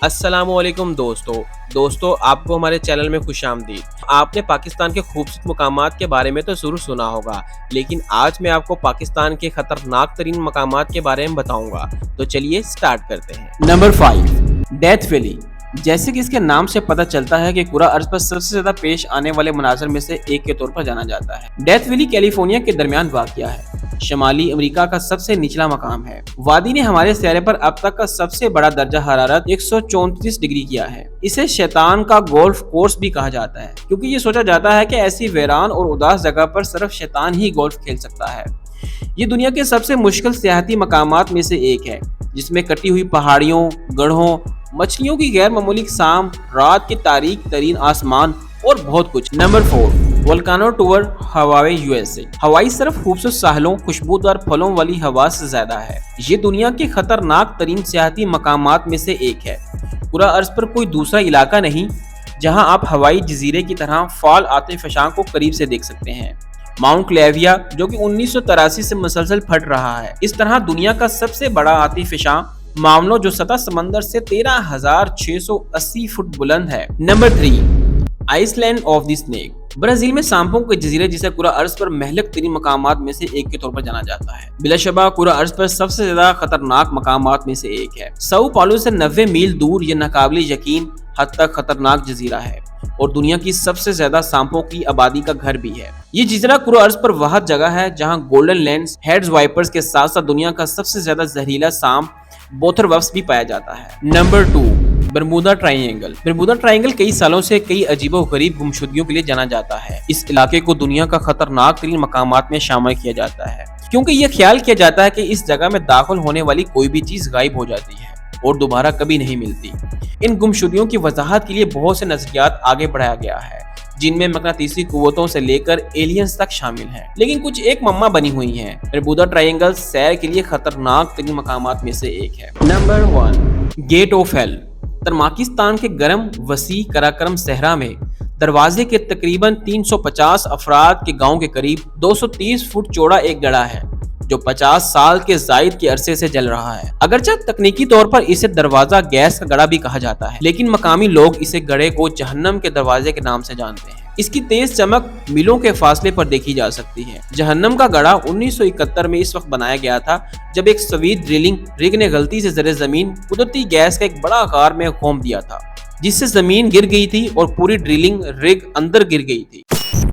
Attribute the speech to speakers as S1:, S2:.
S1: السلام علیکم دوستو آپ کو ہمارے چینل میں خوش آمدید۔ آپ نے پاکستان کے خوبصورت مقامات کے بارے میں تو ضرور سنا ہوگا، لیکن آج میں آپ کو پاکستان کے خطرناک ترین مقامات کے بارے میں بتاؤں گا۔ تو چلیے سٹارٹ کرتے ہیں۔
S2: Number 5 death valley. جیسے کہ اس کے نام سے پتہ چلتا ہے کہ کرہ ارض پر سب سے زیادہ پیش آنے والے مناظر میں سے ایک کے طور پر جانا جاتا ہے۔ ڈیتھ ویلی کیلیفورنیا کے درمیان واقع ہے، شمالی امریکہ کا سب سے نچلا مقام ہے۔ وادی نے ہمارے سیارے پر اب تک کا سب سے بڑا درجہ حرارت 134 ڈگری کیا ہے۔ اسے شیطان کا گولف کورس بھی کہا جاتا ہے، کیونکہ یہ سوچا جاتا ہے کہ ایسی ویران اور اداس جگہ پر صرف شیطان ہی گولف کھیل سکتا ہے۔ یہ دنیا کے سب سے مشکل سیاحتی مقامات میں سے ایک ہے، جس میں کٹی ہوئی پہاڑیوں، گڑھوں، مچھلیوں کی غیر معمولی اقسام، رات کے تاریک ترین آسمان اور بہت کچھ۔ نمبر 4 والکانو ٹور ہوائی USA۔ ہوائی صرف خوبصورت ساحلوں، خوشبودار پھلوں والی ہوا سے زیادہ ہے۔ یہ دنیا کے خطرناک ترین سیاحتی مقامات میں سے ایک ہے۔ کرہ ارض پر کوئی دوسرا علاقہ نہیں جہاں آپ ہوائی جزیرے کی طرح فعال آتش فشاں کو قریب سے دیکھ سکتے ہیں۔ ماؤنٹ کلیویا، جو کہ 1983 سے مسلسل پھٹ رہا ہے، اس طرح دنیا کا سب سے بڑا آتش فشاں معاملوں جو سطح سمندر سے 13,680 فٹ بلند ہے۔ Number 3 island of the snake. Brazil میں سانپوں کے جزیرے، جسے کرہ ارض پر مہلک ترین مقامات میں سے ایک کے طور پر جانا جاتا ہے، بلا شبہ کرہ ارض پر سب سے زیادہ خطرناک مقامات میں سے ایک ہے۔ ساؤ پاؤلو سے 90 میل دور یہ ناقابل یقین حد تک خطرناک جزیرہ ہے اور دنیا کی سب سے زیادہ سانپوں کی آبادی کا گھر بھی ہے۔ یہ جزیرہ کرہ ارض پر واحد جگہ ہے جہاں گولڈن لینڈز ہیڈز وائپرز کے ساتھ ساتھ دنیا کا سب سے زیادہ زہریلا سانپ بوتھر وفس بھی پایا جاتا ہے۔ Number 2 Bermuda try angle. Bermuda try angle کئی سالوں سے کئی عجیب و غریب گمشدگیوں کے لیے جانا جاتا ہے۔ اس علاقے کو دنیا کا خطرناک ترین مقامات میں شامل کیا جاتا ہے، کیونکہ یہ خیال کیا جاتا ہے کہ اس جگہ میں داخل ہونے والی کوئی بھی چیز غائب ہو جاتی ہے اور دوبارہ کبھی نہیں ملتی۔ ان گمشدگیوں کی وضاحت کے لیے بہت سے نظریات آگے بڑھایا گیا ہے، جن میں مقناطیسی قوتوں سے لے کر ایلینز تک شامل ہیں، لیکن کچھ ایک معمہ بنی ہوئی ہیں۔ برمودا ٹرائی اینگل سیر کے لیے خطرناک ترین مقامات میں سے ایک ہے۔ Number 1 gate of hell. Turkmenistan کے گرم وسیع قراقرم صحرا میں دروازے کے تقریباً 350 افراد کے گاؤں کے قریب 230 فٹ چوڑا ایک گڑھا ہے، جو 50 سال کے زائد کے عرصے سے جل رہا ہے۔ اگرچہ تکنیکی طور پر اسے دروازہ گیس کا گڑھا بھی کہا جاتا ہے، لیکن مقامی لوگ اسے گڑھے کو جہنم کے دروازے کے نام سے جانتے ہیں۔ اس کی تیز چمک میلوں کے فاصلے پر دیکھی جا سکتی ہے۔ جہنم کا گڑھا 1971 میں اس وقت بنایا گیا تھا جب ایک سویڈ ڈرلنگ رگ نے غلطی سے زیر زمین قدرتی گیس کا ایک بڑا آکار میں کھوم دیا تھا، جس سے زمین گر گئی تھی اور پوری ڈرلنگ رگ اندر گر گئی تھی۔